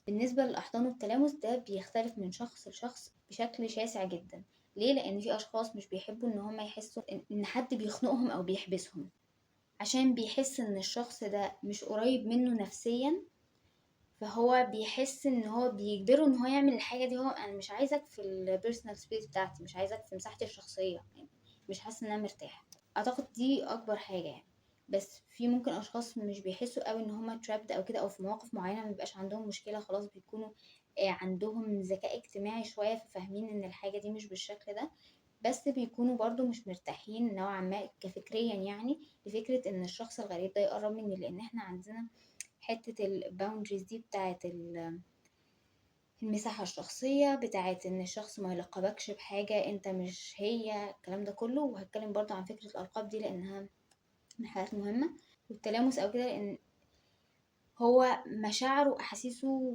بالنسبة للأحضان والتلامس ده بيختلف من شخص لشخص بشكل شاسع جدا. ليه؟ لأن في أشخاص مش بيحبوا إن هما يحسوا إن حد بيخنقهم أو بيحبسهم، عشان بيحس إن الشخص ده مش قريب منه نفسيا، فهو بيحس إن هو بيجبره إن هو يعمل الحاجة دي. هو أنا مش عايزك في البيرسونال سبيس بتاعتي، مش عايزك في مساحتي الشخصية، يعني مش حاسة إن أنا مرتاحة. أعتقد دي أكبر حاجة يعني. بس في ممكن أشخاص مش بيحسوا قوي إن هما trapped أو كده، أو في مواقف معينة مبيبقاش عندهم مشكلة، خلاص بيكونوا عندهم ذكاء اجتماعي شوية، ففاهمين إن الحاجة دي مش بالشكل ده. بس بيكونوا برضو مش مرتاحين نوعا ما كفكريا، يعني لفكرة إن الشخص الغريب ده يقرب مني، لأن احنا عندنا حتة الباوندريز دي بتاعت المساحة الشخصية، بتاعت ان الشخص ما يلقبكش بحاجة انت مش هي، الكلام ده كله. وهتكلم برضو عن فكرة الألقاب دي لأنها من الحاجات المهمة، والتلامس أو كده، لأن هو مشاعره وأحاسيسه